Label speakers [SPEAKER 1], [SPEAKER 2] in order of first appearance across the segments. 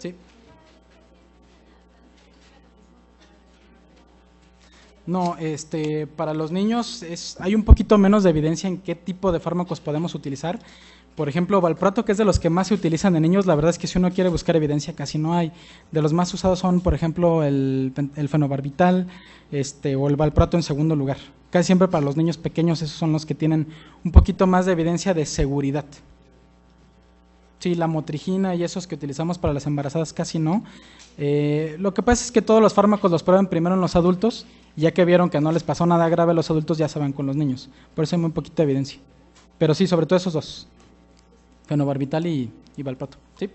[SPEAKER 1] Sí. No, para los niños hay un poquito menos de evidencia en qué tipo de fármacos podemos utilizar. Por ejemplo, valproato, que es de los que más se utilizan en niños, la verdad es que si uno quiere buscar evidencia casi no hay. De los más usados son, por ejemplo, el fenobarbital, o el valproato en segundo lugar. Casi siempre para los niños pequeños esos son los que tienen un poquito más de evidencia de seguridad. Sí, la motrigina y esos que utilizamos para las embarazadas casi no. Lo que pasa es que todos los fármacos los prueban primero en los adultos, y ya que vieron que no les pasó nada grave a los adultos, ya se van con los niños. Por eso hay muy poquita evidencia. Pero sí, sobre todo esos dos, fenobarbital y valproato. ¿Sí?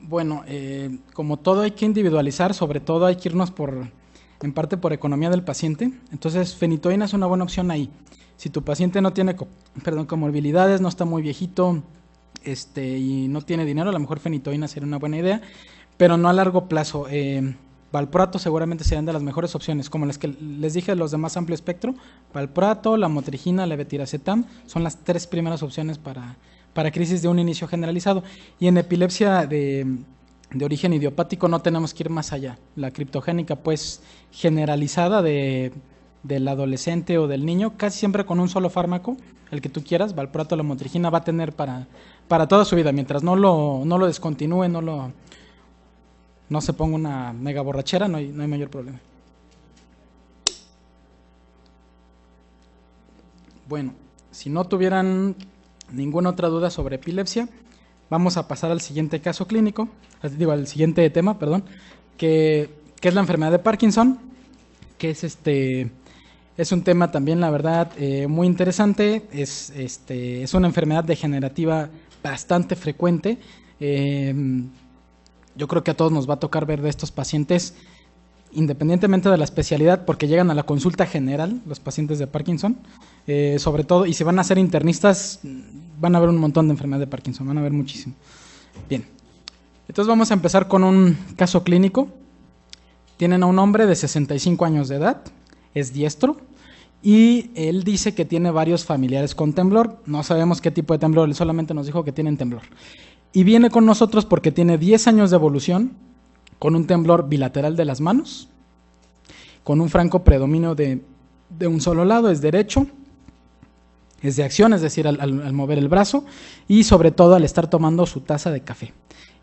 [SPEAKER 1] Bueno, como todo hay que individualizar, sobre todo hay que irnos en parte por economía del paciente. Entonces, fenitoína es una buena opción ahí. Si tu paciente no tiene, comorbilidades, no está muy viejito, y no tiene dinero, a lo mejor fenitoína sería una buena idea, pero no a largo plazo. Valproato seguramente serían de las mejores opciones, como las que les dije, los de más amplio espectro. Valproato, la motrigina, levetiracetam, son las 3 primeras opciones para crisis de un inicio generalizado. Y en epilepsia de origen idiopático no tenemos que ir más allá. La criptogénica, pues, generalizada del adolescente o del niño, casi siempre con un solo fármaco, el que tú quieras, valproato o la motrigina, va a tener para toda su vida, mientras no lo descontinúe, no se ponga una mega borrachera, no hay mayor problema. Bueno, si no tuvieran ninguna otra duda sobre epilepsia, vamos a pasar al siguiente caso clínico, al siguiente tema, perdón, que es la enfermedad de Parkinson, que es un tema también, la verdad, muy interesante. Es una enfermedad degenerativa bastante frecuente. Yo creo que a todos nos va a tocar ver de estos pacientes, independientemente de la especialidad, porque llegan a la consulta general los pacientes de Parkinson, sobre todo, y si van a ser internistas, van a ver un montón de enfermedad de Parkinson, van a ver muchísimo. Bien, entonces vamos a empezar con un caso clínico. Tienen a un hombre de 65 años de edad, es diestro, y él dice que tiene varios familiares con temblor. No sabemos qué tipo de temblor, él solamente nos dijo que tienen temblor. Y viene con nosotros porque tiene 10 años de evolución, con un temblor bilateral de las manos, con un franco predominio de un solo lado, es derecho, es de acción, es decir, al mover el brazo, y sobre todo al estar tomando su taza de café.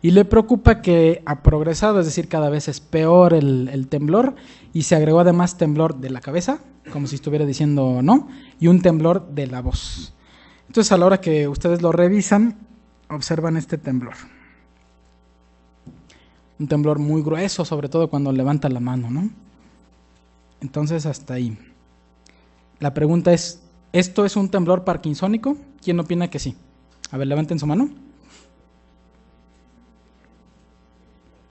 [SPEAKER 1] Y le preocupa que ha progresado, es decir, cada vez es peor el temblor, y se agregó además temblor de la cabeza, como si estuviera diciendo no, y un temblor de la voz. Entonces, a la hora que ustedes lo revisan, observan este temblor. Un temblor muy grueso, sobre todo cuando levanta la mano, ¿no? Entonces, hasta ahí. La pregunta es, ¿esto es un temblor parkinsónico? ¿Quién opina que sí? A ver, levanten su mano.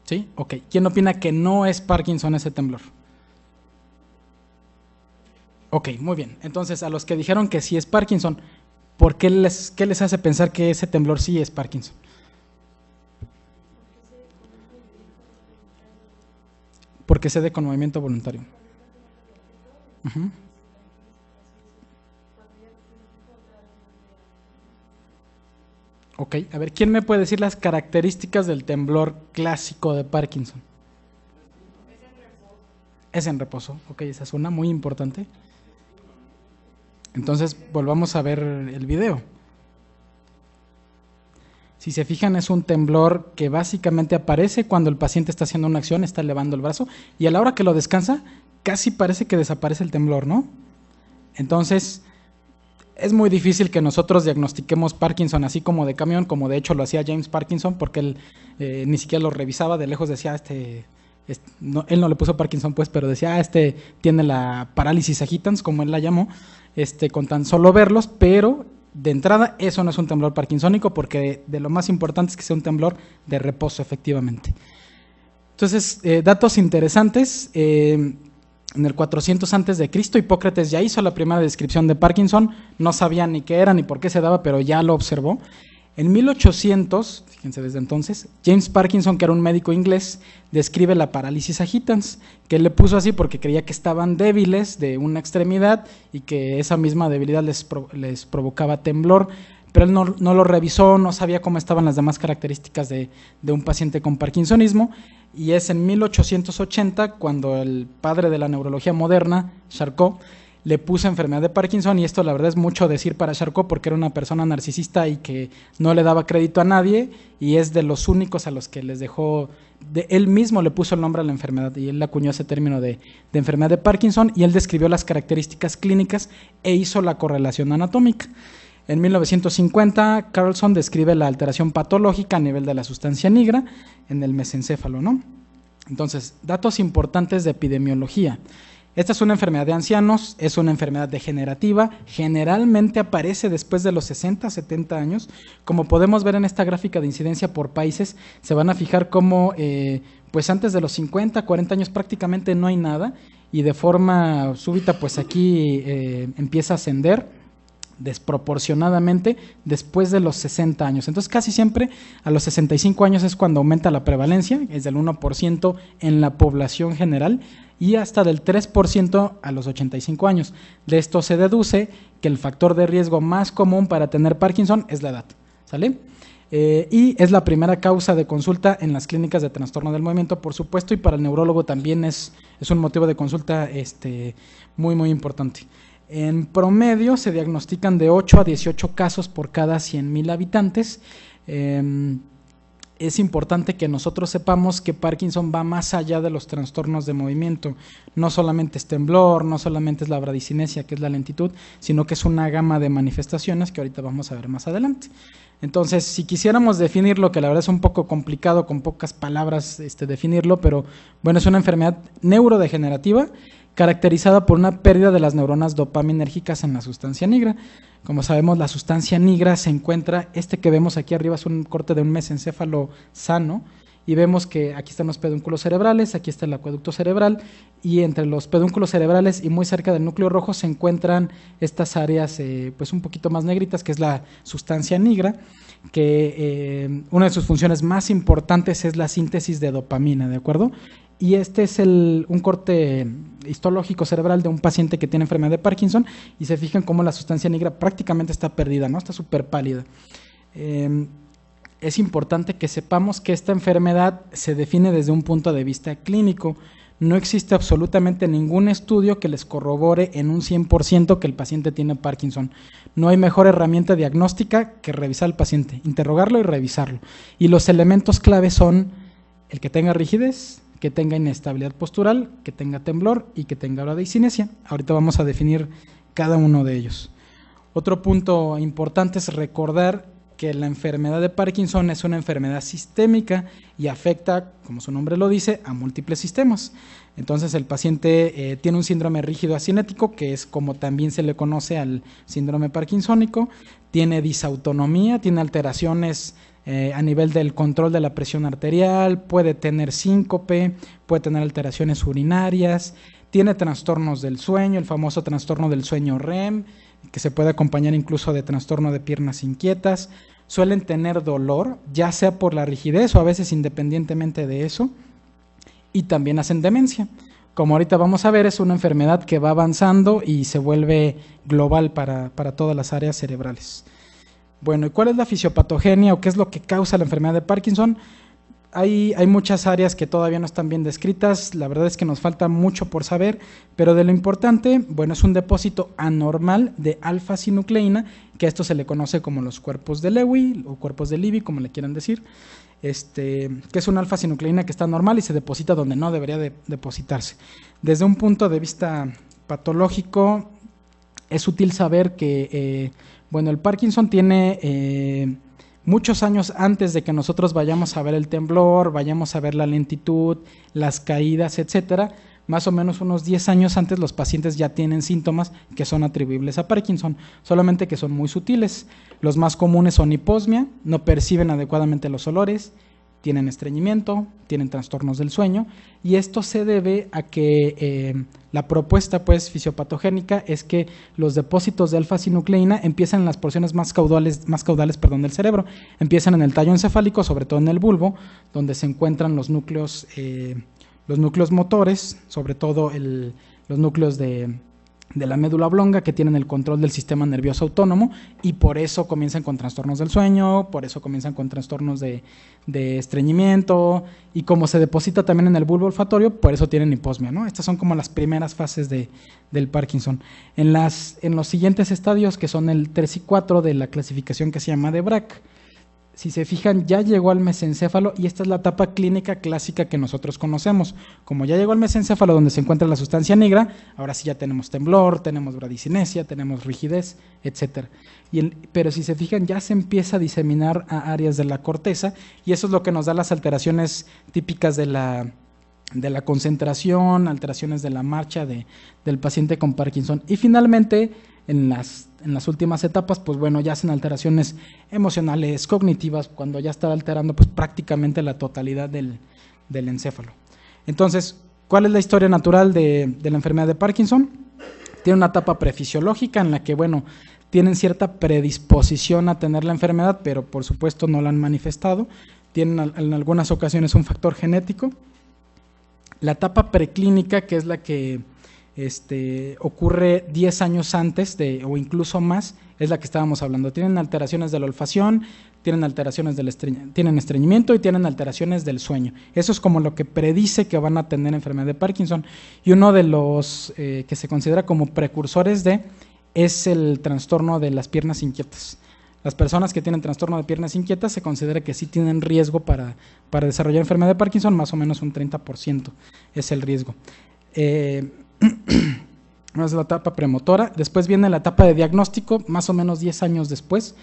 [SPEAKER 1] ¿Sí? Ok. ¿Quién opina que no es Parkinson ese temblor? Ok, muy bien. Entonces, a los que dijeron que sí es Parkinson, qué les hace pensar que ese temblor sí es Parkinson? Porque se dé con movimiento voluntario. Uh-huh. Ok, a ver, ¿quién me puede decir las características del temblor clásico de Parkinson? Es en reposo. Ok, esa es una muy importante. Entonces, volvamos a ver el video. Si se fijan, es un temblor que básicamente aparece cuando el paciente está haciendo una acción, está elevando el brazo, y a la hora que lo descansa, casi parece que desaparece el temblor, ¿no? Entonces, es muy difícil que nosotros diagnostiquemos Parkinson así como de camión, como de hecho lo hacía James Parkinson, porque él ni siquiera lo revisaba, de lejos decía, no, él no le puso Parkinson pues, pero decía, tiene la parálisis agitans, como él la llamó, con tan solo verlos, pero de entrada eso no es un temblor parkinsónico, porque de lo más importante es que sea un temblor de reposo, efectivamente. Entonces, datos interesantes. En el 400 a.C., Hipócrates ya hizo la primera descripción de Parkinson, no sabía ni qué era ni por qué se daba, pero ya lo observó. En 1800, fíjense desde entonces, James Parkinson, que era un médico inglés, describe la parálisis agitans, que él le puso así porque creía que estaban débiles de una extremidad y que esa misma debilidad les provocaba temblor, pero él no lo revisó, no sabía cómo estaban las demás características de un paciente con parkinsonismo, y es en 1880 cuando el padre de la neurología moderna, Charcot, le puso enfermedad de Parkinson, y esto la verdad es mucho decir para Charcot porque era una persona narcisista y que no le daba crédito a nadie, y es de los únicos a los que les dejó, él mismo le puso el nombre a la enfermedad y él acuñó ese término de enfermedad de Parkinson, y él describió las características clínicas e hizo la correlación anatómica. En 1950, Carlson describe la alteración patológica a nivel de la sustancia negra en el mesencéfalo, ¿no? Entonces, datos importantes de epidemiología. Esta es una enfermedad de ancianos, es una enfermedad degenerativa, generalmente aparece después de los 60, 70 años. Como podemos ver en esta gráfica de incidencia por países, se van a fijar cómo pues antes de los 50, 40 años prácticamente no hay nada, y de forma súbita pues aquí empieza a ascender desproporcionadamente después de los 60 años. Entonces casi siempre a los 65 años es cuando aumenta la prevalencia, es del 1% en la población general y hasta del 3% a los 85 años. De esto se deduce que el factor de riesgo más común para tener Parkinson es la edad, ¿sale? Y es la primera causa de consulta en las clínicas de trastorno del movimiento, por supuesto, y para el neurólogo también es un motivo de consulta muy, muy importante. En promedio se diagnostican de 8 a 18 casos por cada 100,000 habitantes. Es importante que nosotros sepamos que Parkinson va más allá de los trastornos de movimiento. No solamente es temblor, no solamente es la bradicinesia, que es la lentitud, sino que es una gama de manifestaciones que ahorita vamos a ver más adelante. Entonces, si quisiéramos definirlo, que la verdad es un poco complicado con pocas palabras definirlo, pero bueno, es una enfermedad neurodegenerativa caracterizada por una pérdida de las neuronas dopaminérgicas en la sustancia negra. Como sabemos, la sustancia negra se encuentra, que vemos aquí arriba es un corte de un mesencéfalo sano, y vemos que aquí están los pedúnculos cerebrales, aquí está el acueducto cerebral, y entre los pedúnculos cerebrales y muy cerca del núcleo rojo se encuentran estas áreas pues un poquito más negritas, que es la sustancia negra, que una de sus funciones más importantes es la síntesis de dopamina, ¿de acuerdo? Y este es un corte histológico cerebral de un paciente que tiene enfermedad de Parkinson, y se fijan cómo la sustancia negra prácticamente está perdida, ¿no? Está súper pálida. Es importante que sepamos que esta enfermedad se define desde un punto de vista clínico. No existe absolutamente ningún estudio que les corrobore en un 100% que el paciente tiene Parkinson. No hay mejor herramienta diagnóstica que revisar al paciente, interrogarlo y revisarlo. Y los elementos clave son el que tenga rigidez, que tenga inestabilidad postural, que tenga temblor y que tenga bradicinesia. Ahorita vamos a definir cada uno de ellos. Otro punto importante es recordar que la enfermedad de Parkinson es una enfermedad sistémica y afecta, como su nombre lo dice, a múltiples sistemas. Entonces el paciente tiene un síndrome rígido asinético, que es como también se le conoce al síndrome parkinsónico, tiene disautonomía, tiene alteraciones a nivel del control de la presión arterial, puede tener síncope, puede tener alteraciones urinarias, tiene trastornos del sueño, el famoso trastorno del sueño REM, que se puede acompañar incluso de trastorno de piernas inquietas. Suelen tener dolor, ya sea por la rigidez o a veces independientemente de eso, y también hacen demencia. Como ahorita vamos a ver, es una enfermedad que va avanzando y se vuelve global para todas las áreas cerebrales. Bueno, ¿y cuál es la fisiopatogenia o qué es lo que causa la enfermedad de Parkinson? Hay muchas áreas que todavía no están bien descritas, la verdad es que nos falta mucho por saber, pero de lo importante, bueno, es un depósito anormal de alfa-sinucleína, que a esto se le conoce como los cuerpos de Lewy o cuerpos de Levy, como le quieran decir, que es una alfa-sinucleína que está normal y se deposita donde no debería de depositarse. Desde un punto de vista patológico, es útil saber que bueno, el Parkinson tiene muchos años antes de que nosotros vayamos a ver el temblor, vayamos a ver la lentitud, las caídas, etcétera. Más o menos unos 10 años antes los pacientes ya tienen síntomas que son atribuibles a Parkinson, solamente que son muy sutiles. Los más comunes son hiposmia, no perciben adecuadamente los olores, tienen estreñimiento, tienen trastornos del sueño, y esto se debe a que la propuesta pues fisiopatogénica es que los depósitos de alfa-sinucleína empiezan en las porciones más caudales del cerebro, empiezan en el tallo encefálico, sobre todo en el bulbo, donde se encuentran los núcleos motores, sobre todo los núcleos de la médula oblonga, que tienen el control del sistema nervioso autónomo, y por eso comienzan con trastornos del sueño, por eso comienzan con trastornos de estreñimiento, y como se deposita también en el bulbo olfatorio, por eso tienen hiposmia, ¿no? Estas son como las primeras fases del Parkinson. En los siguientes estadios, que son el 3 y 4 de la clasificación que se llama de Braak, si se fijan, ya llegó al mesencéfalo, y esta es la etapa clínica clásica que nosotros conocemos. Como ya llegó al mesencéfalo, donde se encuentra la sustancia negra, ahora sí ya tenemos temblor, tenemos bradicinesia, tenemos rigidez, etc. Pero si se fijan, ya se empieza a diseminar a áreas de la corteza, y eso es lo que nos da las alteraciones típicas de la concentración, alteraciones de la marcha del paciente con Parkinson. Y finalmente, en las últimas etapas, pues bueno, ya hacen alteraciones emocionales, cognitivas, cuando ya está alterando pues prácticamente la totalidad del encéfalo. Entonces, ¿cuál es la historia natural de la enfermedad de Parkinson? Tiene una etapa prefisiológica en la que, bueno, tienen cierta predisposición a tener la enfermedad, pero por supuesto no la han manifestado. Tienen en algunas ocasiones un factor genético. La etapa preclínica, que es la que ocurre 10 años antes o incluso más, es la que estábamos hablando. Tienen alteraciones de la olfacción, tienen alteraciones tienen estreñimiento y tienen alteraciones del sueño. Eso es como lo que predice que van a tener enfermedad de Parkinson. Y uno de los que se considera como precursores es el trastorno de las piernas inquietas. Las personas que tienen trastorno de piernas inquietas se considera que sí tienen riesgo para desarrollar enfermedad de Parkinson, más o menos un 30% es el riesgo. Es la etapa premotora. Después viene la etapa de diagnóstico, más o menos 10 años después,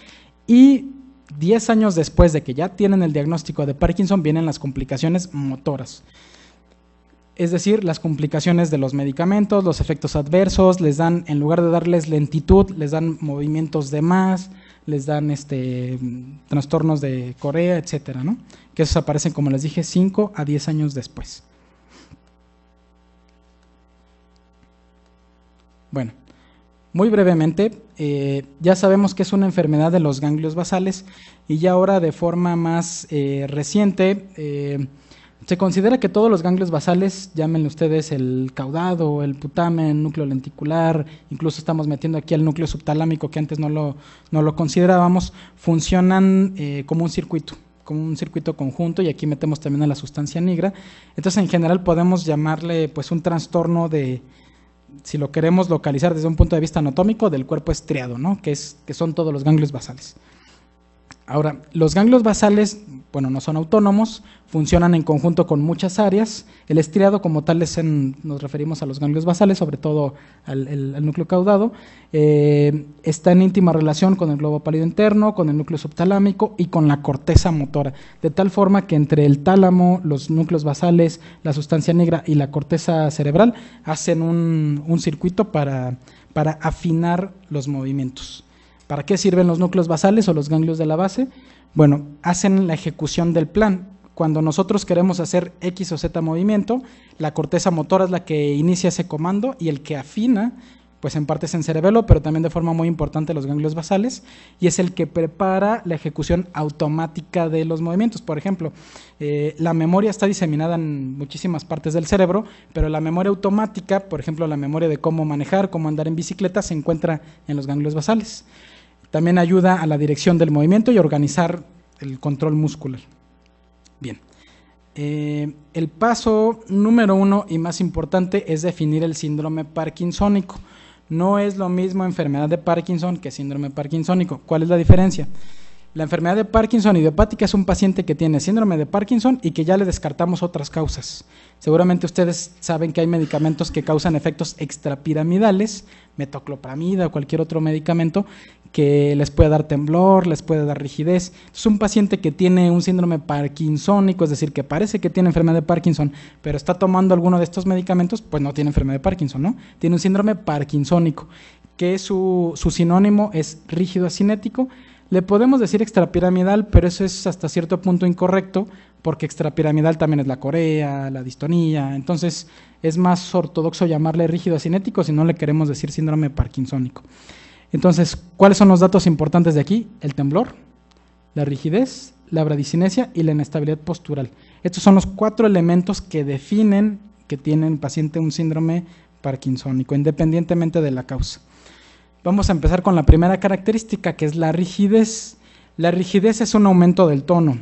[SPEAKER 1] y 10 años después de que ya tienen el diagnóstico de Parkinson vienen las complicaciones motoras, es decir, las complicaciones de los medicamentos, los efectos adversos. Les dan, en lugar de darles lentitud, les dan movimientos de más, les dan trastornos de Corea, etcétera, ¿no? Que esos aparecen, como les dije, 5 a 10 años después. Bueno, muy brevemente, ya sabemos que es una enfermedad de los ganglios basales, y ya ahora de forma más reciente se considera que todos los ganglios basales, llámenle ustedes el caudado, el putamen, núcleo lenticular, incluso estamos metiendo aquí el núcleo subtalámico, que antes no lo considerábamos, funcionan como un circuito conjunto, y aquí metemos también a la sustancia negra. Entonces, en general podemos llamarle pues un trastorno si lo queremos localizar desde un punto de vista anatómico, del cuerpo estriado, ¿no? que son todos los ganglios basales. Ahora, los ganglios basales, bueno, no son autónomos, funcionan en conjunto con muchas áreas. El estriado como tal nos referimos a los ganglios basales, sobre todo al núcleo caudado. Está en íntima relación con el globo pálido interno, con el núcleo subtalámico y con la corteza motora, de tal forma que entre el tálamo, los núcleos basales, la sustancia negra y la corteza cerebral hacen un circuito para afinar los movimientos. ¿Para qué sirven los núcleos basales o los ganglios de la base? Bueno, hacen la ejecución del plan. Cuando nosotros queremos hacer X o Z movimiento, la corteza motora es la que inicia ese comando, y el que afina, pues en parte es en cerebelo, pero también de forma muy importante los ganglios basales, y es el que prepara la ejecución automática de los movimientos. Por ejemplo, la memoria está diseminada en muchísimas partes del cerebro, pero la memoria automática, por ejemplo, la memoria de cómo manejar, cómo andar en bicicleta, se encuentra en los ganglios basales. También ayuda a la dirección del movimiento y a organizar el control muscular. Bien, el paso número 1 y más importante es definir el síndrome parkinsónico. No es lo mismo enfermedad de Parkinson que síndrome parkinsónico. ¿Cuál es la diferencia? La enfermedad de Parkinson idiopática es un paciente que tiene síndrome de Parkinson y que ya le descartamos otras causas. Seguramente ustedes saben que hay medicamentos que causan efectos extrapiramidales, metoclopramida o cualquier otro medicamento, que les puede dar temblor, les puede dar rigidez. Es un paciente que tiene un síndrome parkinsónico, es decir, que parece que tiene enfermedad de Parkinson, pero está tomando alguno de estos medicamentos, pues no tiene enfermedad de Parkinson, ¿no? Tiene un síndrome parkinsónico, que su sinónimo es rígido asinético. Le podemos decir extrapiramidal, pero eso es hasta cierto punto incorrecto, porque extrapiramidal también es la corea, la distonía. Entonces es más ortodoxo llamarle rígido cinético si no le queremos decir síndrome parkinsónico. Entonces, ¿cuáles son los datos importantes de aquí? El temblor, la rigidez, la bradicinesia y la inestabilidad postural. Estos son los 4 elementos que definen que tiene el paciente un síndrome parkinsónico, independientemente de la causa. Vamos a empezar con la primera característica, que es la rigidez. La rigidez es un aumento del tono,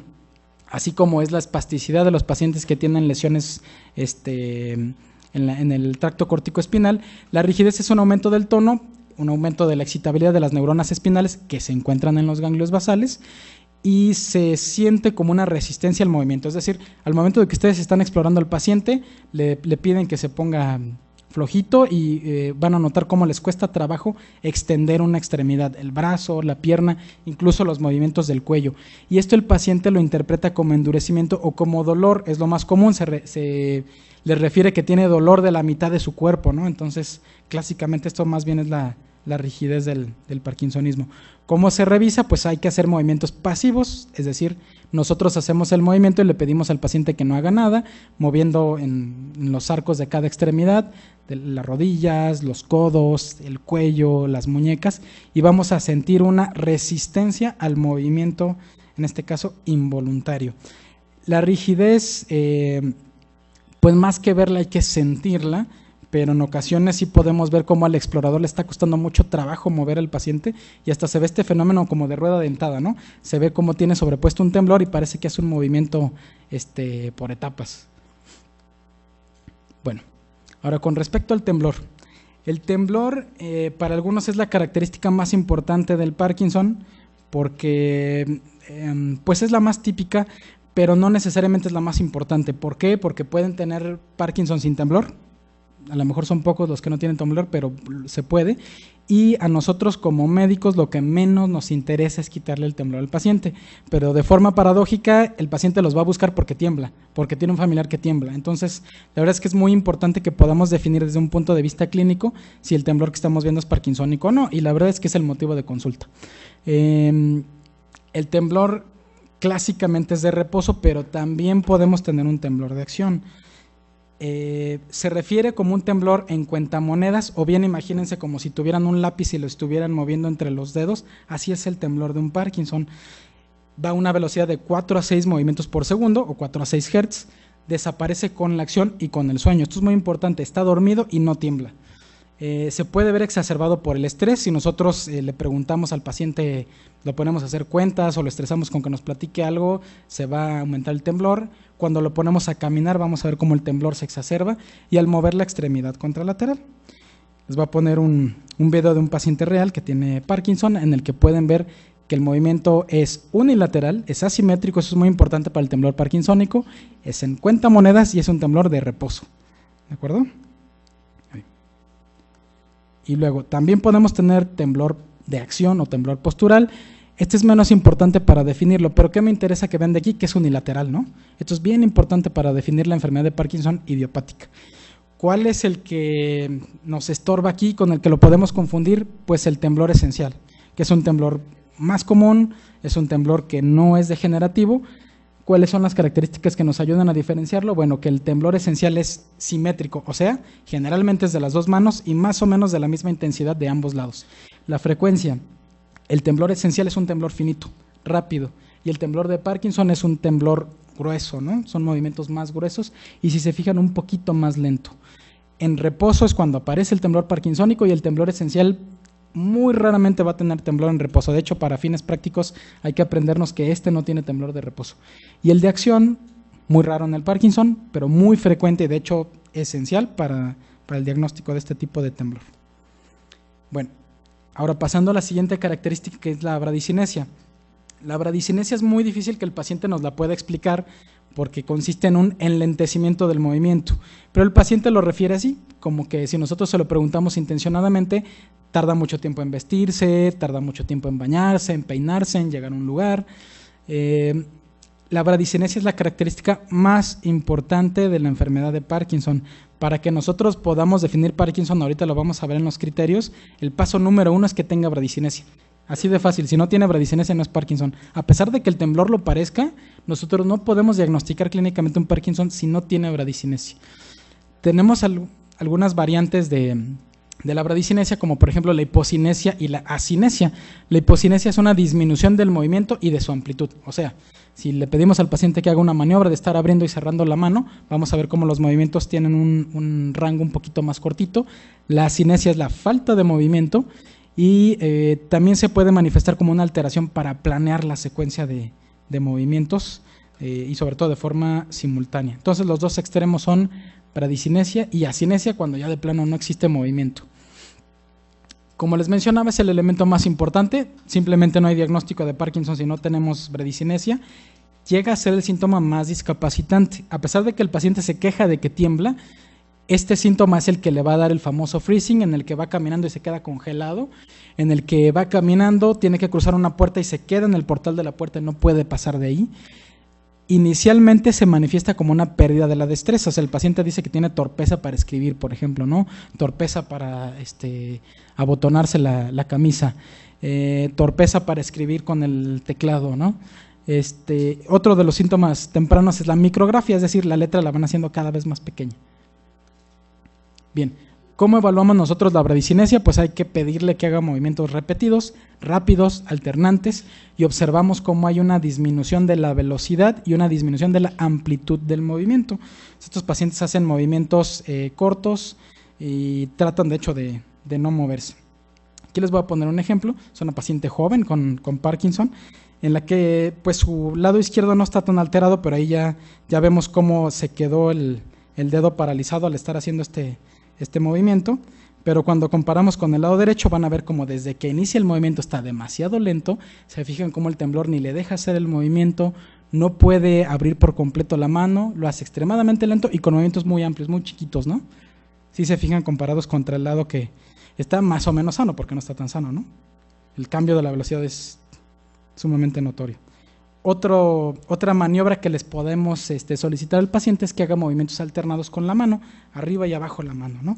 [SPEAKER 1] así como es la espasticidad de los pacientes que tienen lesiones en el tracto corticoespinal. La rigidez es un aumento del tono, un aumento de la excitabilidad de las neuronas espinales que se encuentran en los ganglios basales, y se siente como una resistencia al movimiento. Es decir, al momento de que ustedes están explorando al paciente, le piden que se ponga flojito y van a notar cómo les cuesta trabajo extender una extremidad, el brazo, la pierna, incluso los movimientos del cuello. Y esto el paciente lo interpreta como endurecimiento o como dolor, es lo más común, se le refiere que tiene dolor de la mitad de su cuerpo, ¿no? Entonces, clásicamente esto más bien es la rigidez del parkinsonismo. ¿Cómo se revisa? Pues hay que hacer movimientos pasivos, es decir, nosotros hacemos el movimiento y le pedimos al paciente que no haga nada, moviendo en los arcos de cada extremidad, de las rodillas, los codos, el cuello, las muñecas, y vamos a sentir una resistencia al movimiento, en este caso involuntario. La rigidez, pues más que verla hay que sentirla, pero en ocasiones sí podemos ver cómo al explorador le está costando mucho trabajo mover al paciente y hasta se ve este fenómeno como de rueda dentada, ¿no? Se ve cómo tiene sobrepuesto un temblor y parece que hace un movimiento por etapas. Bueno, ahora con respecto al temblor. El temblor para algunos es la característica más importante del Parkinson porque pues es la más típica, pero no necesariamente es la más importante. ¿Por qué? Porque pueden tener Parkinson sin temblor. A lo mejor son pocos los que no tienen temblor, pero se puede. Y a nosotros como médicos lo que menos nos interesa es quitarle el temblor al paciente. Pero de forma paradójica el paciente los va a buscar porque tiembla, porque tiene un familiar que tiembla. Entonces la verdad es que es muy importante que podamos definir desde un punto de vista clínico si el temblor que estamos viendo es parkinsónico o no. Y la verdad es que es el motivo de consulta. El temblor clásicamente es de reposo, pero también podemos tener un temblor de acción. Se refiere como un temblor en cuentamonedas, o bien imagínense como si tuvieran un lápiz y lo estuvieran moviendo entre los dedos. Así es el temblor de un Parkinson. Va a una velocidad de 4 a 6 movimientos por segundo o 4 a 6 Hz. Desaparece con la acción y con el sueño. Esto es muy importante, está dormido y no tiembla. Se puede ver exacerbado por el estrés. Si nosotros le preguntamos al paciente, lo ponemos a hacer cuentas o lo estresamos con que nos platique algo, se va a aumentar el temblor. Cuando lo ponemos a caminar vamos a ver cómo el temblor se exacerba, y al mover la extremidad contralateral. Les voy a poner un video de un paciente real que tiene Parkinson en el que pueden ver que el movimiento es unilateral, es asimétrico. Eso es muy importante para el temblor parkinsónico, es en cuentamonedas y es un temblor de reposo. ¿De acuerdo? Y luego también podemos tener temblor de acción o temblor postural. Este es menos importante para definirlo, pero ¿qué me interesa que vean de aquí? Que es unilateral, ¿no? Esto es bien importante para definir la enfermedad de Parkinson idiopática. ¿Cuál es el que nos estorba aquí, con el que lo podemos confundir? Pues el temblor esencial, que es un temblor más común, es un temblor que no es degenerativo. ¿Cuáles son las características que nos ayudan a diferenciarlo? Bueno, que el temblor esencial es simétrico, o sea, generalmente es de las dos manos y más o menos de la misma intensidad de ambos lados. La frecuencia. El temblor esencial es un temblor finito, rápido, y el temblor de Parkinson es un temblor grueso, ¿no? Son movimientos más gruesos y, si se fijan, un poquito más lento. En reposo es cuando aparece el temblor parkinsónico, y el temblor esencial muy raramente va a tener temblor en reposo. De hecho, para fines prácticos hay que aprendernos que este no tiene temblor de reposo. Y el de acción, muy raro en el Parkinson, pero muy frecuente y de hecho esencial para el diagnóstico de este tipo de temblor. Bueno. Ahora pasando a la siguiente característica, que es la bradicinesia. La bradicinesia es muy difícil que el paciente nos la pueda explicar porque consiste en un enlentecimiento del movimiento, pero el paciente lo refiere así, como que si nosotros se lo preguntamos intencionadamente, tarda mucho tiempo en vestirse, tarda mucho tiempo en bañarse, en peinarse, en llegar a un lugar. La bradicinesia es la característica más importante de la enfermedad de Parkinson. Para que nosotros podamos definir Parkinson, ahorita lo vamos a ver en los criterios, el paso número 1 es que tenga bradicinesia. Así de fácil, si no tiene bradicinesia no es Parkinson. A pesar de que el temblor lo parezca, nosotros no podemos diagnosticar clínicamente un Parkinson si no tiene bradicinesia. Tenemos algunas variantes de la bradicinesia, como por ejemplo la hipocinesia y la acinesia. La hipocinesia es una disminución del movimiento y de su amplitud. O sea, si le pedimos al paciente que haga una maniobra de estar abriendo y cerrando la mano, vamos a ver cómo los movimientos tienen un rango un poquito más cortito. La acinesia es la falta de movimiento y también se puede manifestar como una alteración para planear la secuencia de movimientos y sobre todo de forma simultánea. Entonces los dos extremos son bradicinesia y acinesia cuando ya de plano no existe movimiento. Como les mencionaba, es el elemento más importante, simplemente no hay diagnóstico de Parkinson si no tenemos bradicinesia. Llega a ser el síntoma más discapacitante, a pesar de que el paciente se queja de que tiembla. Este síntoma es el que le va a dar el famoso freezing, en el que va caminando y se queda congelado, en el que va caminando, tiene que cruzar una puerta y se queda en el portal de la puerta y no puede pasar de ahí. Inicialmente se manifiesta como una pérdida de la destreza, o sea, el paciente dice que tiene torpeza para escribir, por ejemplo, ¿no? Torpeza para abotonarse la camisa, torpeza para escribir con el teclado, ¿no? Otro de los síntomas tempranos es la micrografía, es decir, la letra la van haciendo cada vez más pequeña. Bien, ¿cómo evaluamos nosotros la bradicinesia? Pues hay que pedirle que haga movimientos repetidos, rápidos, alternantes, y observamos cómo hay una disminución de la velocidad y una disminución de la amplitud del movimiento. Estos pacientes hacen movimientos cortos y tratan de hecho de no moverse. Aquí les voy a poner un ejemplo. Es una paciente joven con Parkinson, en la que pues su lado izquierdo no está tan alterado, pero ahí ya vemos cómo se quedó el dedo paralizado al estar haciendo este movimiento, pero cuando comparamos con el lado derecho van a ver como desde que inicia el movimiento está demasiado lento. Se fijan cómo el temblor ni le deja hacer el movimiento, no puede abrir por completo la mano, lo hace extremadamente lento y con movimientos muy amplios, muy chiquitos, ¿no? Si se fijan comparados contra el lado que está más o menos sano, porque no está tan sano, ¿no? El cambio de la velocidad es sumamente notorio. Otra maniobra que les podemos solicitar al paciente es que haga movimientos alternados con la mano, arriba y abajo la mano, ¿no?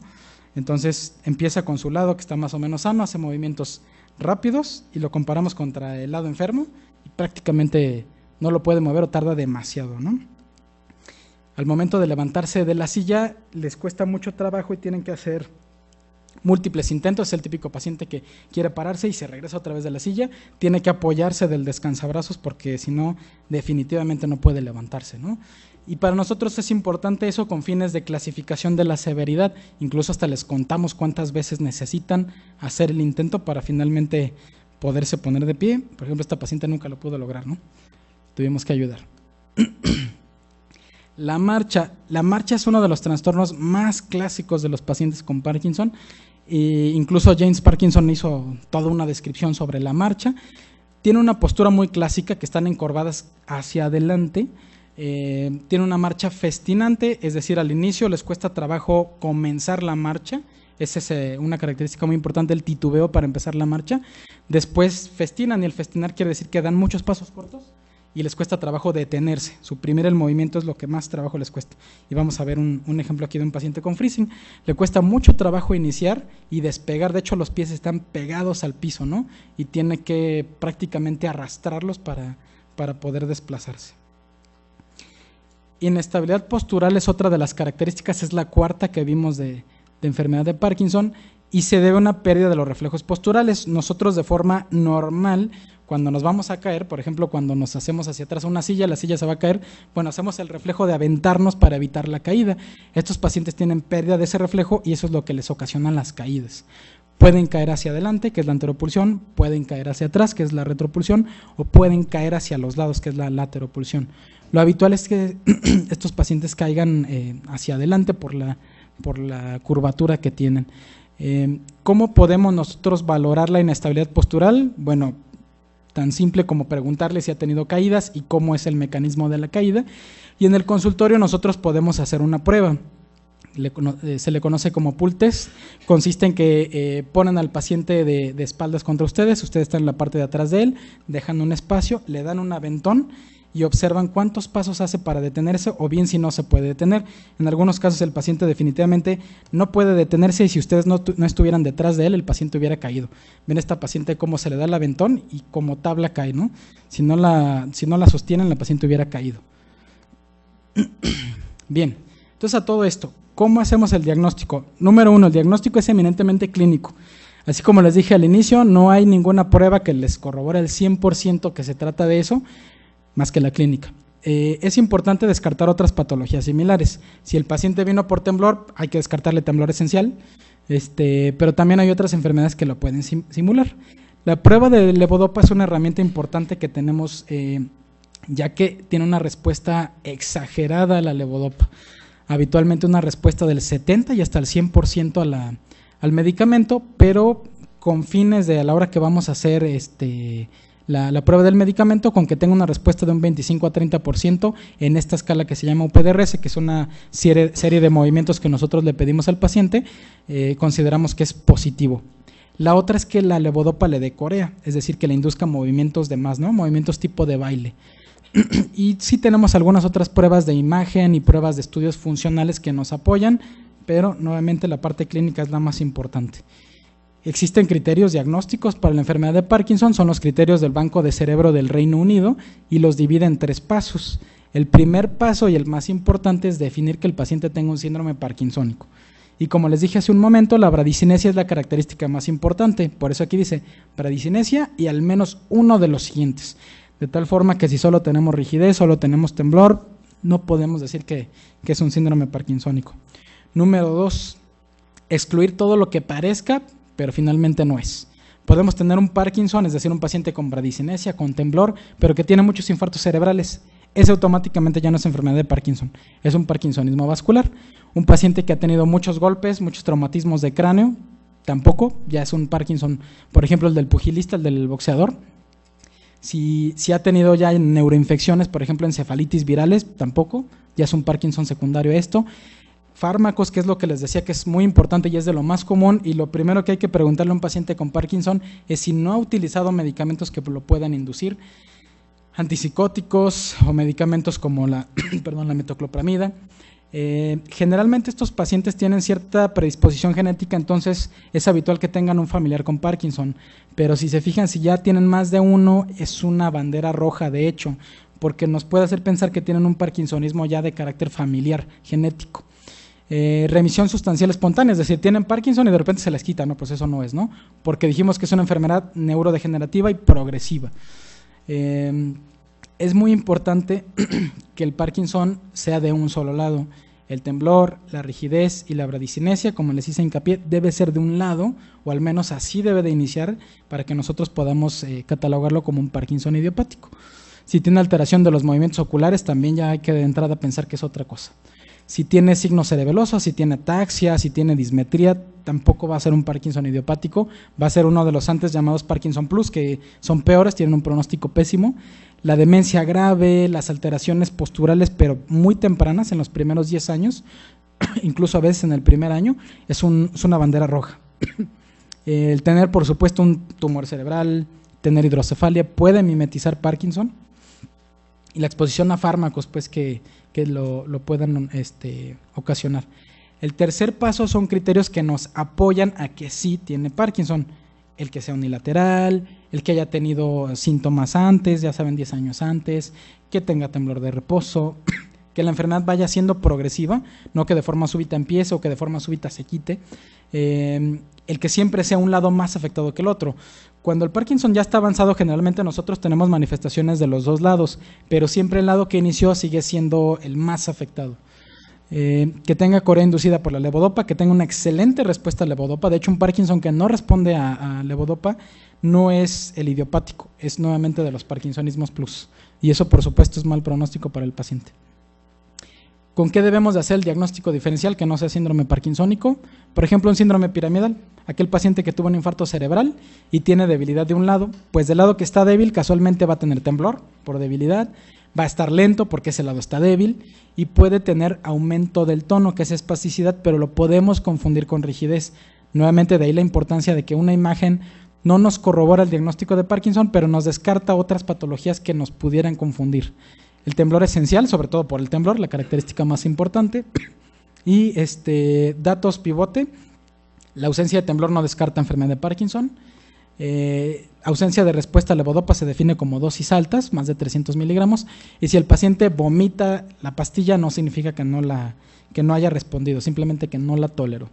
[SPEAKER 1] Entonces empieza con su lado que está más o menos sano, hace movimientos rápidos y lo comparamos contra el lado enfermo y prácticamente no lo puede mover o tarda demasiado, ¿no? Al momento de levantarse de la silla les cuesta mucho trabajo y tienen que hacer múltiples intentos. Es el típico paciente que quiere pararse y se regresa otra vez de la silla, tiene que apoyarse del descansabrazos porque si no definitivamente no puede levantarse, ¿no? Y para nosotros es importante eso con fines de clasificación de la severidad, incluso hasta les contamos cuántas veces necesitan hacer el intento para finalmente poderse poner de pie. Por ejemplo, esta paciente nunca lo pudo lograr, ¿no? Tuvimos que ayudar. La marcha es uno de los trastornos más clásicos de los pacientes con Parkinson. Incluso James Parkinson hizo toda una descripción sobre la marcha. Tiene una postura muy clásica, que están encorvadas hacia adelante. Tiene una marcha festinante, es decir, al inicio les cuesta trabajo comenzar la marcha. Esa es una característica muy importante, el titubeo para empezar la marcha. Después festinan, y el festinar quiere decir que dan muchos pasos cortos y les cuesta trabajo detenerse. Suprimir el movimiento es lo que más trabajo les cuesta. Y vamos a ver un ejemplo aquí de un paciente con freezing. Le cuesta mucho trabajo iniciar y despegar. De hecho, los pies están pegados al piso, ¿no? Y tiene que prácticamente arrastrarlos para poder desplazarse. Inestabilidad postural es otra de las características, es la cuarta que vimos de enfermedad de Parkinson, y se debe a una pérdida de los reflejos posturales. Nosotros de forma normal, cuando nos vamos a caer, por ejemplo, cuando nos hacemos hacia atrás a una silla, la silla se va a caer, bueno, hacemos el reflejo de aventarnos para evitar la caída. Estos pacientes tienen pérdida de ese reflejo y eso es lo que les ocasiona las caídas. Pueden caer hacia adelante, que es la anteropulsión, pueden caer hacia atrás, que es la retropulsión, o pueden caer hacia los lados, que es la lateropulsión. Lo habitual es que estos pacientes caigan hacia adelante por la curvatura que tienen. ¿Cómo podemos nosotros valorar la inestabilidad postural? Bueno, tan simple como preguntarle si ha tenido caídas y cómo es el mecanismo de la caída. Y en el consultorio nosotros podemos hacer una prueba. Se le conoce como pull test. Consiste en que ponen al paciente de espaldas contra ustedes están en la parte de atrás de él, dejan un espacio, le dan un aventón y observan cuántos pasos hace para detenerse o bien si no se puede detener. En algunos casos el paciente definitivamente no puede detenerse y si ustedes no estuvieran detrás de él, el paciente hubiera caído. Ven esta paciente cómo se le da el aventón y como tabla cae, ¿no? Si no la sostienen, la paciente hubiera caído. Bien, entonces a todo esto, ¿cómo hacemos el diagnóstico? Número 1, el diagnóstico es eminentemente clínico. Así como les dije al inicio, no hay ninguna prueba que les corrobore el 100% que se trata de eso, más que la clínica. Es importante descartar otras patologías similares. Si el paciente vino por temblor, hay que descartarle temblor esencial, pero también hay otras enfermedades que lo pueden simular. La prueba de levodopa es una herramienta importante que tenemos, ya que tiene una respuesta exagerada a la levodopa. Habitualmente una respuesta del 70 y hasta el 100% al medicamento, pero con fines de a la hora que vamos a hacer la prueba del medicamento, con que tenga una respuesta de un 25 a 30% en esta escala que se llama UPDRS, que es una serie de movimientos que nosotros le pedimos al paciente, consideramos que es positivo. La otra es que la levodopa le dé corea, es decir, que le induzca movimientos de más, ¿no? Movimientos tipo de baile. Y sí tenemos algunas otras pruebas de imagen y pruebas de estudios funcionales que nos apoyan, pero nuevamente la parte clínica es la más importante. Existen criterios diagnósticos para la enfermedad de Parkinson, son los criterios del Banco de Cerebro del Reino Unido y los divide en 3 pasos. El primer paso y el más importante es definir que el paciente tenga un síndrome parkinsónico. Y como les dije hace un momento, la bradicinesia es la característica más importante, por eso aquí dice bradicinesia y al menos uno de los siguientes. De tal forma que si solo tenemos rigidez, solo tenemos temblor, no podemos decir que es un síndrome parkinsónico. Número 2, excluir todo lo que parezca, pero finalmente no es. Podemos tener un Parkinson, es decir, un paciente con bradicinesia, con temblor, pero que tiene muchos infartos cerebrales. Ese automáticamente ya no es enfermedad de Parkinson, es un parkinsonismo vascular. Un paciente que ha tenido muchos golpes, muchos traumatismos de cráneo, tampoco, ya es un Parkinson, por ejemplo, el del pugilista, el del boxeador. Si ha tenido ya neuroinfecciones, por ejemplo, encefalitis virales, tampoco, ya es un Parkinson secundario esto. Fármacos, que es lo que les decía que es muy importante y es de lo más común, y lo primero que hay que preguntarle a un paciente con Parkinson es si no ha utilizado medicamentos que lo puedan inducir, antipsicóticos o medicamentos como la metoclopramida. Generalmente estos pacientes tienen cierta predisposición genética, entonces es habitual que tengan un familiar con Parkinson, pero si se fijan, si ya tienen más de uno, es una bandera roja de hecho, porque nos puede hacer pensar que tienen un parkinsonismo ya de carácter familiar, genético. Remisión sustancial espontánea, es decir, tienen Parkinson y de repente se les quita, no, pues eso no es, ¿no? Porque dijimos que es una enfermedad neurodegenerativa y progresiva. Es muy importante que el Parkinson sea de un solo lado. El temblor, la rigidez y la bradicinesia, como les hice hincapié, debe ser de un lado, o al menos así debe de iniciar para que nosotros podamos catalogarlo como un Parkinson idiopático. Si tiene alteración de los movimientos oculares, también ya hay que de entrada pensar que es otra cosa. Si tiene signos cerebelosos, si tiene ataxia, si tiene dismetría, tampoco va a ser un Parkinson idiopático, va a ser uno de los antes llamados Parkinson Plus, que son peores, tienen un pronóstico pésimo. La demencia grave, las alteraciones posturales, pero muy tempranas, en los primeros 10 años, incluso a veces en el primer año, es una bandera roja. El tener, por supuesto, un tumor cerebral, tener hidrocefalia, puede mimetizar Parkinson. Y la exposición a fármacos, pues, que lo puedan ocasionar. El tercer paso son criterios que nos apoyan a que sí tiene Parkinson. El que sea unilateral, el que haya tenido síntomas antes, ya saben, 10 años antes, que tenga temblor de reposo, que la enfermedad vaya siendo progresiva, no que de forma súbita empiece o que de forma súbita se quite. El que siempre sea un lado más afectado que el otro. Cuando el Parkinson ya está avanzado, generalmente nosotros tenemos manifestaciones de los dos lados, pero siempre el lado que inició sigue siendo el más afectado. Que tenga corea inducida por la levodopa, que tenga una excelente respuesta a levodopa. De hecho, un Parkinson que no responde a levodopa no es el idiopático, es nuevamente de los parkinsonismos plus. Y eso, por supuesto, es mal pronóstico para el paciente. ¿Con qué debemos de hacer el diagnóstico diferencial que no sea síndrome parkinsónico? Por ejemplo, un síndrome piramidal, aquel paciente que tuvo un infarto cerebral y tiene debilidad de un lado, pues del lado que está débil casualmente va a tener temblor por debilidad, va a estar lento porque ese lado está débil y puede tener aumento del tono, que es espasticidad, pero lo podemos confundir con rigidez. Nuevamente de ahí la importancia de que una imagen no nos corrobora el diagnóstico de Parkinson, pero nos descarta otras patologías que nos pudieran confundir. El temblor esencial, sobre todo por el temblor, la característica más importante. Y datos pivote, la ausencia de temblor no descarta enfermedad de Parkinson. Ausencia de respuesta a levodopa se define como dosis altas, más de 300 miligramos, y si el paciente vomita la pastilla no significa que no haya respondido, simplemente que no la toleró.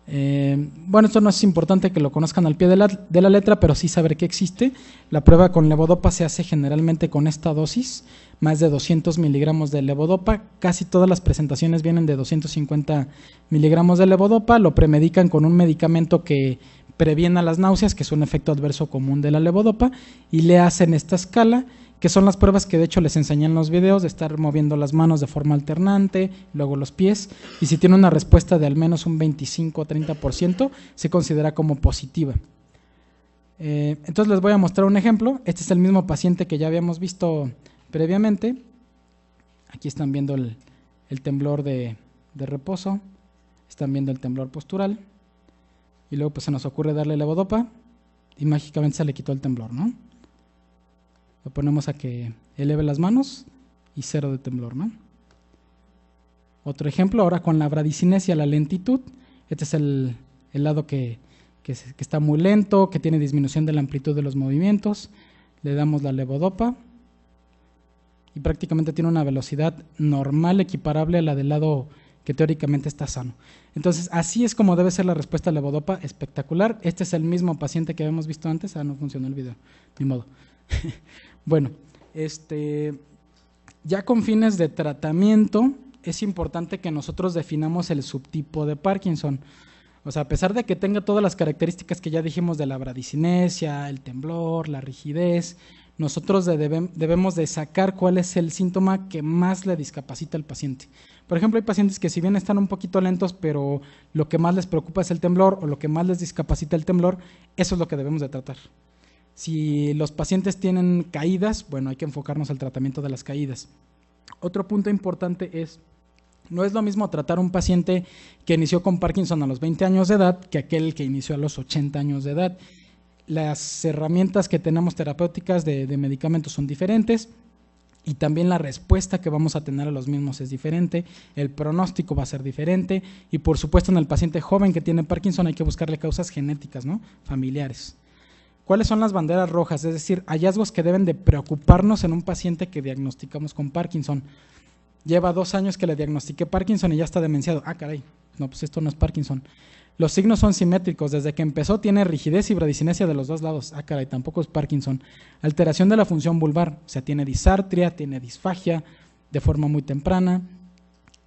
[SPEAKER 1] Bueno, esto no es importante que lo conozcan al pie de la letra, pero sí saber que existe. La prueba con levodopa se hace generalmente con esta dosis, más de 200 miligramos de levodopa. Casi todas las presentaciones vienen de 250 miligramos de levodopa. Lo premedican con un medicamento que previene las náuseas, que es un efecto adverso común de la levodopa, y le hacen esta escala, que son las pruebas que de hecho les enseñé en los videos, de estar moviendo las manos de forma alternante, luego los pies, y si tiene una respuesta de al menos un 25 o 30%, se considera como positiva. Entonces les voy a mostrar un ejemplo. Este es el mismo paciente que ya habíamos visto previamente. Aquí están viendo el temblor de reposo, están viendo el temblor postural, y luego pues se nos ocurre darle levodopa y mágicamente se le quitó el temblor, ¿no? Lo ponemos a que eleve las manos y 0 de temblor, ¿no? Otro ejemplo, ahora con la bradicinesia, la lentitud. Este es el lado que está muy lento, que tiene disminución de la amplitud de los movimientos. Le damos la levodopa y prácticamente tiene una velocidad normal equiparable a la del lado que teóricamente está sano. Entonces, así es como debe ser la respuesta a levodopa, espectacular. Este es el mismo paciente que habíamos visto antes. No funcionó el video, ni modo. Bueno, ya con fines de tratamiento, es importante que nosotros definamos el subtipo de Parkinson. O sea, a pesar de que tenga todas las características que ya dijimos de la bradicinesia, el temblor, la rigidez, nosotros debemos de sacar cuál es el síntoma que más le discapacita al paciente. Por ejemplo, hay pacientes que si bien están un poquito lentos, pero lo que más les preocupa es el temblor, o lo que más les discapacita el temblor, eso es lo que debemos de tratar. Si los pacientes tienen caídas, bueno, hay que enfocarnos al tratamiento de las caídas. Otro punto importante es, no es lo mismo tratar a un paciente que inició con Parkinson a los 20 años de edad que aquel que inició a los 80 años de edad. Las herramientas que tenemos terapéuticas de medicamentos son diferentes y también la respuesta que vamos a tener a los mismos es diferente, el pronóstico va a ser diferente y por supuesto en el paciente joven que tiene Parkinson hay que buscarle causas genéticas, ¿no? Familiares. ¿Cuáles son las banderas rojas? Es decir, hallazgos que deben de preocuparnos en un paciente que diagnosticamos con Parkinson. Lleva 2 años que le diagnostiqué Parkinson y ya está demenciado. Ah, caray, no, pues esto no es Parkinson. Los signos son simétricos. Desde que empezó tiene rigidez y bradicinesia de los 2 lados. Ah, caray, tampoco es Parkinson. Alteración de la función vulvar. O sea, tiene disartria, tiene disfagia de forma muy temprana.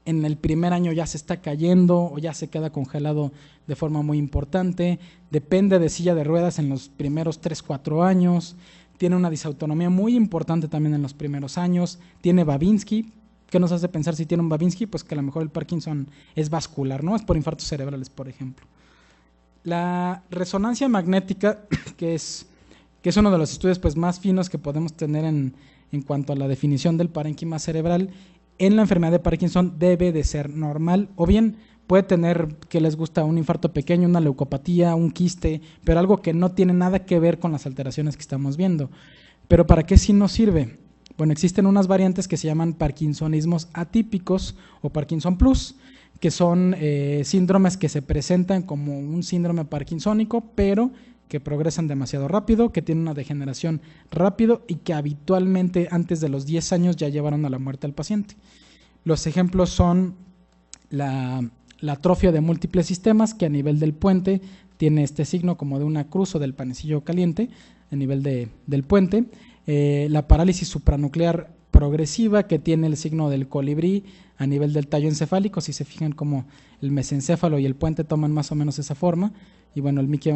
[SPEAKER 1] En el primer año ya se está cayendo o ya se queda congelado de forma muy importante. Depende de silla de ruedas en los primeros 3-4 años. Tiene una disautonomía muy importante también en los primeros años. Tiene Babinski. ¿Qué nos hace pensar si tiene un Babinski? Pues que a lo mejor el Parkinson es vascular, ¿no? Es por infartos cerebrales, por ejemplo. La resonancia magnética, que es uno de los estudios pues, más finos que podemos tener en cuanto a la definición del parénquima cerebral, en la enfermedad de Parkinson debe de ser normal, o bien puede tener, que les gusta, un infarto pequeño, una leucopatía, un quiste, pero algo que no tiene nada que ver con las alteraciones que estamos viendo. ¿Pero para qué sí nos sirve? Bueno, existen unas variantes que se llaman parkinsonismos atípicos o Parkinson Plus, que son síndromes que se presentan como un síndrome parkinsónico, pero que progresan demasiado rápido, que tienen una degeneración rápido y que habitualmente antes de los 10 años ya llevaron a la muerte al paciente. Los ejemplos son la atrofia de múltiples sistemas, que a nivel del puente tiene este signo como de una cruz o del panecillo caliente a nivel del puente. La parálisis supranuclear progresiva, que tiene el signo del colibrí a nivel del tallo encefálico. Si se fijan como el mesencéfalo y el puente toman más o menos esa forma, y bueno, el Mickey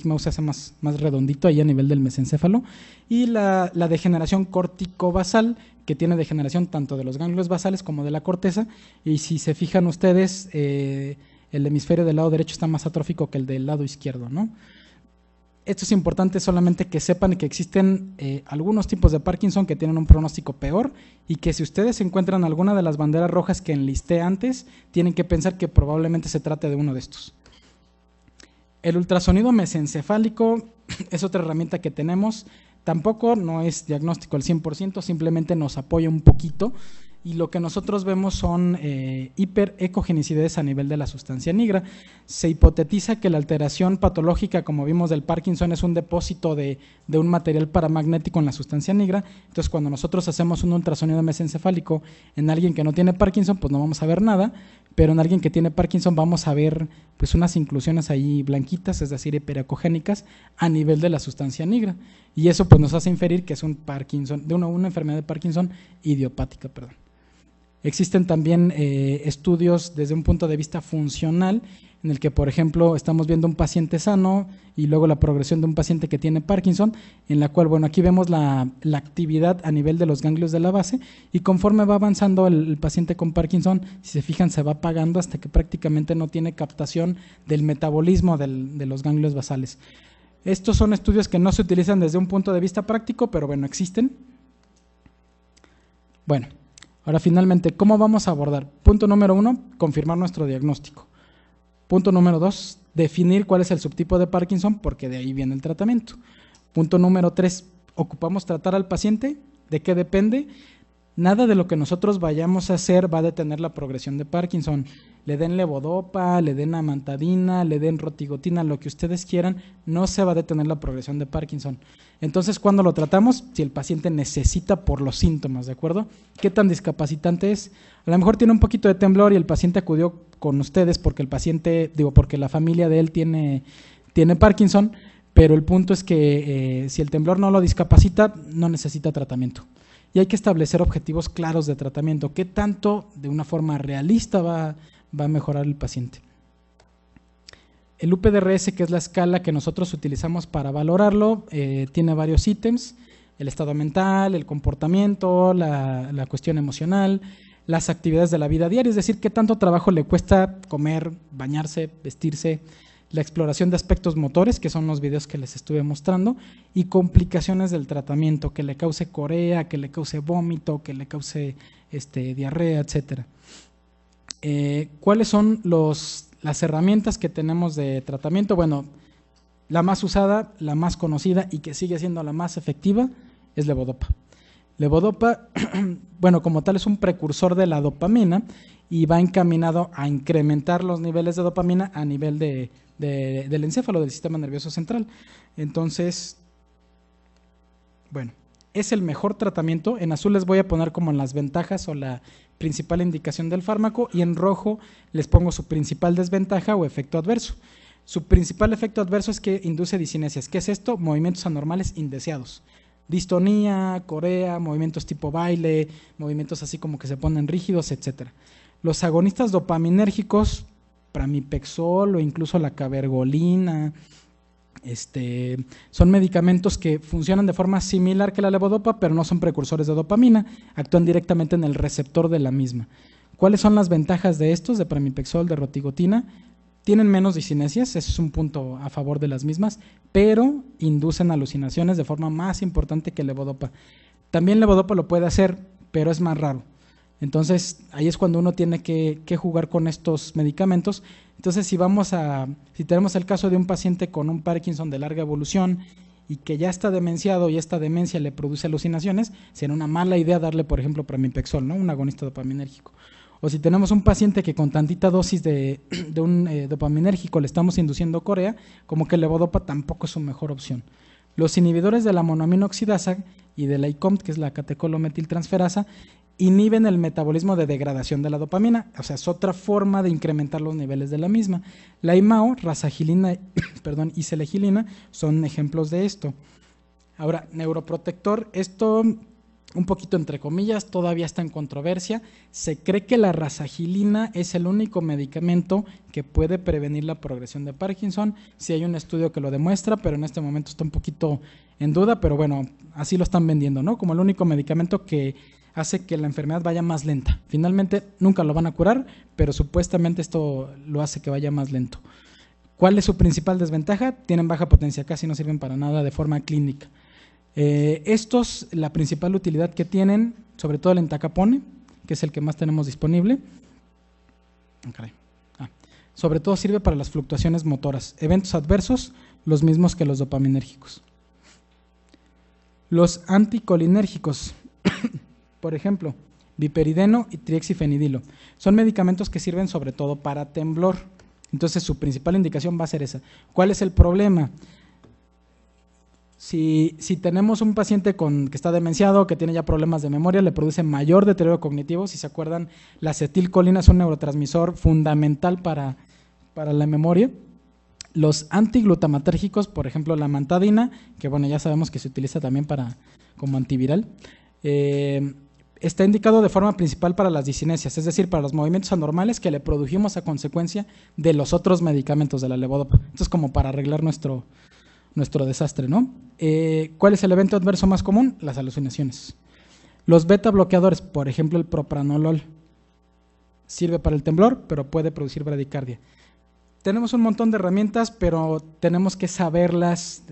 [SPEAKER 1] Mouse se hace más redondito ahí a nivel del mesencéfalo. Y la degeneración corticobasal, que tiene degeneración tanto de los ganglios basales como de la corteza, y si se fijan ustedes, el hemisferio del lado derecho está más atrófico que el del lado izquierdo, ¿no? Esto es importante solamente que sepan que existen algunos tipos de Parkinson que tienen un pronóstico peor y que si ustedes encuentran alguna de las banderas rojas que enlisté antes, tienen que pensar que probablemente se trate de uno de estos. El ultrasonido mesencefálico es otra herramienta que tenemos. Tampoco no es diagnóstico al 100%, simplemente nos apoya un poquito. Y lo que nosotros vemos son hiperecogenicidades a nivel de la sustancia negra. Se hipotetiza que la alteración patológica, como vimos del Parkinson, es un depósito de un material paramagnético en la sustancia negra. Entonces, cuando nosotros hacemos un ultrasonido mesencefálico en alguien que no tiene Parkinson, pues no vamos a ver nada, pero en alguien que tiene Parkinson vamos a ver pues unas inclusiones ahí blanquitas, es decir, hiperecogénicas a nivel de la sustancia negra. Y eso pues nos hace inferir que es un Parkinson, de una enfermedad de Parkinson idiopática, perdón. Existen también estudios desde un punto de vista funcional, en el que, por ejemplo, estamos viendo un paciente sano y luego la progresión de un paciente que tiene Parkinson, en la cual, bueno, aquí vemos la actividad a nivel de los ganglios de la base, y conforme va avanzando el paciente con Parkinson, si se fijan, se va apagando hasta que prácticamente no tiene captación del metabolismo de los ganglios basales. Estos son estudios que no se utilizan desde un punto de vista práctico, pero bueno, existen. Bueno. Ahora, finalmente, ¿cómo vamos a abordar? Punto número 1, confirmar nuestro diagnóstico. Punto número 2, definir cuál es el subtipo de Parkinson, porque de ahí viene el tratamiento. Punto número 3, ¿ocupamos tratar al paciente? ¿De qué depende? Nada de lo que nosotros vayamos a hacer va a detener la progresión de Parkinson. Le den levodopa, le den amantadina, le den rotigotina, lo que ustedes quieran, no se va a detener la progresión de Parkinson. Entonces, ¿cuándo lo tratamos? Si el paciente necesita por los síntomas, ¿de acuerdo? ¿Qué tan discapacitante es? A lo mejor tiene un poquito de temblor y el paciente acudió con ustedes porque porque la familia de él tiene Parkinson, pero el punto es que si el temblor no lo discapacita, no necesita tratamiento. Y hay que establecer objetivos claros de tratamiento. ¿Qué tanto, de una forma realista, va a mejorar el paciente? El UPDRS, que es la escala que nosotros utilizamos para valorarlo, tiene varios ítems: el estado mental, el comportamiento, la cuestión emocional, las actividades de la vida diaria, es decir, qué tanto trabajo le cuesta comer, bañarse, vestirse, la exploración de aspectos motores, que son los videos que les estuve mostrando, y complicaciones del tratamiento, que le cause corea, que le cause vómito, que le cause diarrea, etcétera. ¿Cuáles son las herramientas que tenemos de tratamiento? Bueno, la más usada, la más conocida y que sigue siendo la más efectiva es levodopa. Levodopa, bueno, como tal es un precursor de la dopamina y va encaminado a incrementar los niveles de dopamina a nivel del encéfalo, del sistema nervioso central. Entonces, bueno, es el mejor tratamiento. En azul les voy a poner como las ventajas o la principal indicación del fármaco, y en rojo les pongo su principal desventaja o efecto adverso. Su principal efecto adverso es que induce discinesias. ¿Qué es esto? Movimientos anormales indeseados. Distonía, corea, movimientos tipo baile, movimientos así como que se ponen rígidos, etc. Los agonistas dopaminérgicos, pramipexol o incluso la cabergolina, son medicamentos que funcionan de forma similar que la levodopa, pero no son precursores de dopamina, actúan directamente en el receptor de la misma. ¿Cuáles son las ventajas de estos, de pramipexol, de rotigotina? Tienen menos discinesias, ese es un punto a favor de las mismas, pero inducen alucinaciones de forma más importante que levodopa. También levodopa lo puede hacer, pero es más raro. Entonces, ahí es cuando uno tiene que jugar con estos medicamentos. Entonces, si tenemos el caso de un paciente con un Parkinson de larga evolución y que ya está demenciado y esta demencia le produce alucinaciones, sería una mala idea darle, por ejemplo, pramipexol, ¿no? Un agonista dopaminérgico. O si tenemos un paciente que con tantita dosis de un dopaminérgico le estamos induciendo corea, como que el levodopa tampoco es su mejor opción. Los inhibidores de la monoamina oxidasa y de la ICOMT, que es la catecolometiltransferasa, inhiben el metabolismo de degradación de la dopamina, o sea, es otra forma de incrementar los niveles de la misma. La IMAO, rasagilina y selegilina son ejemplos de esto. Ahora, neuroprotector, esto un poquito entre comillas, todavía está en controversia. Se cree que la rasagilina es el único medicamento que puede prevenir la progresión de Parkinson. Sí hay un estudio que lo demuestra, pero en este momento está un poquito en duda, pero bueno, así lo están vendiendo, ¿no? Como el único medicamento que hace que la enfermedad vaya más lenta. Finalmente nunca lo van a curar, pero supuestamente esto lo hace que vaya más lento. ¿Cuál es su principal desventaja? Tienen baja potencia, casi no sirven para nada de forma clínica. Estos, la principal utilidad que tienen, sobre todo el entacapone, que es el que más tenemos disponible. Sobre todo sirve para las fluctuaciones motoras. Eventos adversos, los mismos que los dopaminérgicos. Los anticolinérgicos, por ejemplo, viperideno y triexifenidilo, son medicamentos que sirven sobre todo para temblor. Entonces su principal indicación va a ser esa. ¿Cuál es el problema? Si tenemos un paciente que está demenciado, que tiene ya problemas de memoria, le produce mayor deterioro cognitivo. Si se acuerdan, la acetilcolina es un neurotransmisor fundamental para la memoria. Los antiglutamatérgicos, por ejemplo, la amantadina, que bueno, ya sabemos que se utiliza también como antiviral, está indicado de forma principal para las discinesias, es decir, para los movimientos anormales que le produjimos a consecuencia de los otros medicamentos de la levodopa. Esto es como para arreglar nuestro desastre, ¿no? ¿Cuál es el evento adverso más común? Las alucinaciones. Los beta bloqueadores, por ejemplo, el propranolol, sirve para el temblor, pero puede producir bradicardia. Tenemos un montón de herramientas, pero tenemos que saberlas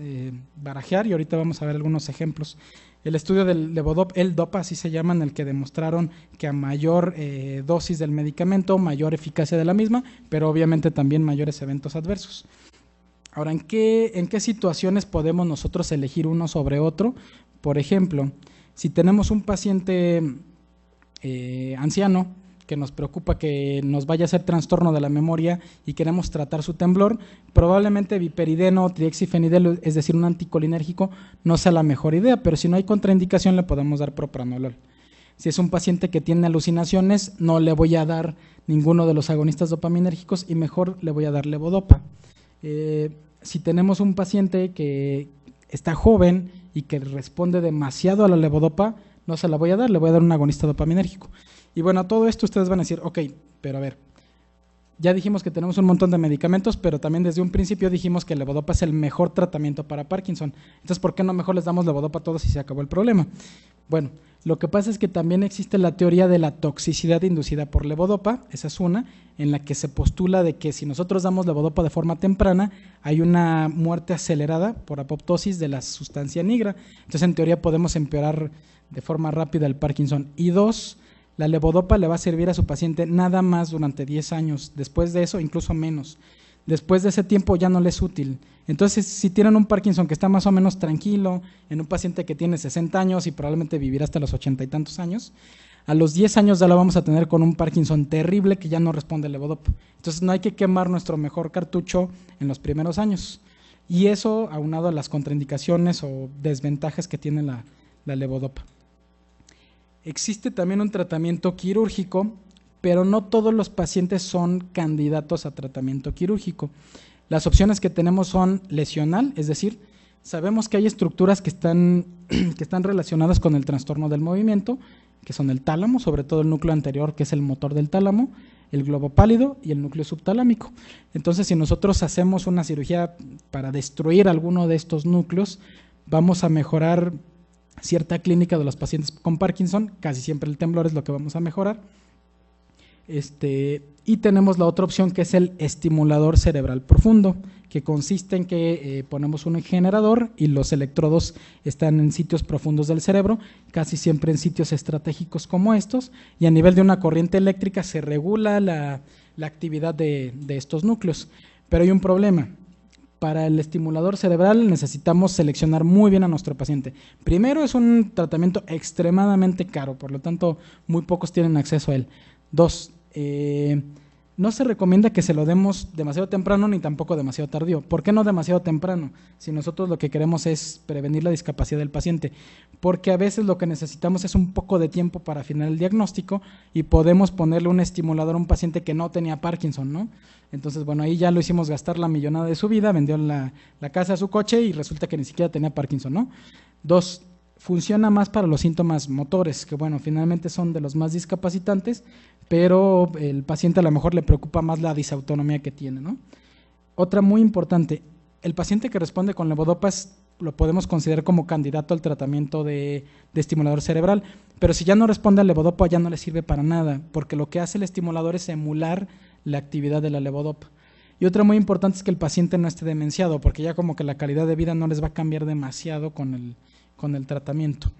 [SPEAKER 1] barajear y ahorita vamos a ver algunos ejemplos. El estudio del levodopa, el DOPA, así se llama, en el que demostraron que a mayor dosis del medicamento, mayor eficacia de la misma, pero obviamente también mayores eventos adversos. Ahora, ¿en qué situaciones podemos nosotros elegir uno sobre otro? Por ejemplo, si tenemos un paciente anciano que nos preocupa que nos vaya a hacer trastorno de la memoria y queremos tratar su temblor, probablemente viperideno o triexifenidelo, es decir, un anticolinérgico, no sea la mejor idea, pero si no hay contraindicación le podemos dar propranolol. Si es un paciente que tiene alucinaciones, no le voy a dar ninguno de los agonistas dopaminérgicos y mejor le voy a dar levodopa. Si tenemos un paciente que está joven y que responde demasiado a la levodopa, no se la voy a dar, le voy a dar un agonista dopaminérgico. Y bueno, a todo esto ustedes van a decir, ok, pero a ver, ya dijimos que tenemos un montón de medicamentos, pero también desde un principio dijimos que el levodopa es el mejor tratamiento para Parkinson. Entonces, ¿por qué no mejor les damos levodopa a todos y se acabó el problema? Bueno, lo que pasa es que también existe la teoría de la toxicidad inducida por levodopa, esa es una, en la que se postula de que si nosotros damos levodopa de forma temprana, hay una muerte acelerada por apoptosis de la sustancia nigra. Entonces, en teoría podemos empeorar de forma rápida el Parkinson. Y dos, la levodopa le va a servir a su paciente nada más durante 10 años. Después de eso, incluso menos. Después de ese tiempo ya no le es útil. Entonces, si tienen un Parkinson que está más o menos tranquilo, en un paciente que tiene 60 años y probablemente vivirá hasta los 80 y tantos años, a los 10 años ya lo vamos a tener con un Parkinson terrible que ya no responde al levodopa. Entonces, no hay que quemar nuestro mejor cartucho en los primeros años. Y eso aunado a las contraindicaciones o desventajas que tiene la levodopa. Existe también un tratamiento quirúrgico, pero no todos los pacientes son candidatos a tratamiento quirúrgico. Las opciones que tenemos son lesional, es decir, sabemos que hay estructuras que están relacionadas con el trastorno del movimiento, que son el tálamo, sobre todo el núcleo anterior, que es el motor del tálamo, el globo pálido y el núcleo subtalámico. Entonces, si nosotros hacemos una cirugía para destruir alguno de estos núcleos, vamos a mejorar cierta clínica de los pacientes con Parkinson, casi siempre el temblor es lo que vamos a mejorar. Y tenemos la otra opción que es el estimulador cerebral profundo, que consiste en que ponemos un generador y los electrodos están en sitios profundos del cerebro, casi siempre en sitios estratégicos como estos, y a nivel de una corriente eléctrica se regula la actividad de estos núcleos. Pero hay un problema. Para el estimulador cerebral necesitamos seleccionar muy bien a nuestro paciente. Primero, es un tratamiento extremadamente caro, por lo tanto, muy pocos tienen acceso a él. Dos, no se recomienda que se lo demos demasiado temprano ni tampoco demasiado tardío. ¿Por qué no demasiado temprano? Si nosotros lo que queremos es prevenir la discapacidad del paciente. Porque a veces lo que necesitamos es un poco de tiempo para afinar el diagnóstico y podemos ponerle un estimulador a un paciente que no tenía Parkinson, ¿no? Entonces, bueno, ahí ya lo hicimos gastar la millonada de su vida, vendió la casa, su coche y resulta que ni siquiera tenía Parkinson, ¿no? Dos, funciona más para los síntomas motores, que bueno, finalmente son de los más discapacitantes, pero el paciente a lo mejor le preocupa más la disautonomía que tiene, ¿no? Otra muy importante, el paciente que responde con levodopas lo podemos considerar como candidato al tratamiento de estimulador cerebral, pero si ya no responde al levodopa ya no le sirve para nada, porque lo que hace el estimulador es emular la actividad de la levodopa. Y otra muy importante es que el paciente no esté demenciado, porque ya como que la calidad de vida no les va a cambiar demasiado con el tratamiento.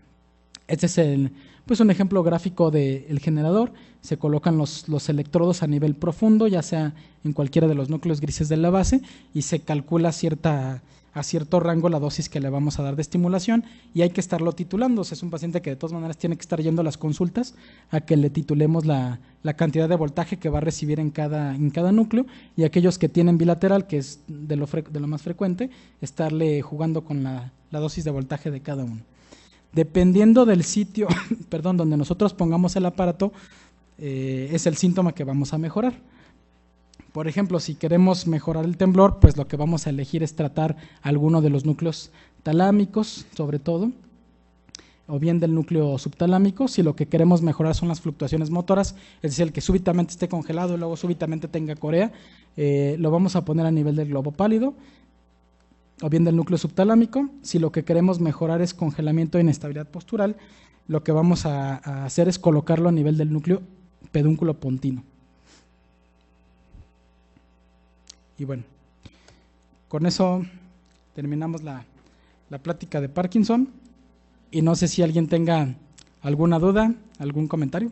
[SPEAKER 1] Este es pues un ejemplo gráfico del generador. Se colocan los electrodos a nivel profundo, ya sea en cualquiera de los núcleos grises de la base, y se calcula a cierto rango la dosis que le vamos a dar de estimulación, y hay que estarlo titulando. O sea, es un paciente que de todas maneras tiene que estar yendo a las consultas a que le titulemos la cantidad de voltaje que va a recibir en cada núcleo, y aquellos que tienen bilateral, que es de lo más frecuente, estarle jugando con la dosis de voltaje de cada uno. Dependiendo del sitio perdón, donde nosotros pongamos el aparato, es el síntoma que vamos a mejorar. Por ejemplo, si queremos mejorar el temblor, pues lo que vamos a elegir es tratar alguno de los núcleos talámicos, sobre todo, o bien del núcleo subtalámico. Si lo que queremos mejorar son las fluctuaciones motoras, es decir, el que súbitamente esté congelado y luego súbitamente tenga corea, lo vamos a poner a nivel del globo pálido, o bien del núcleo subtalámico. Si lo que queremos mejorar es congelamiento e inestabilidad postural, lo que vamos a hacer es colocarlo a nivel del núcleo pedúnculo pontino. Y bueno, con eso terminamos la plática de Parkinson, y no sé si alguien tenga alguna duda, algún comentario.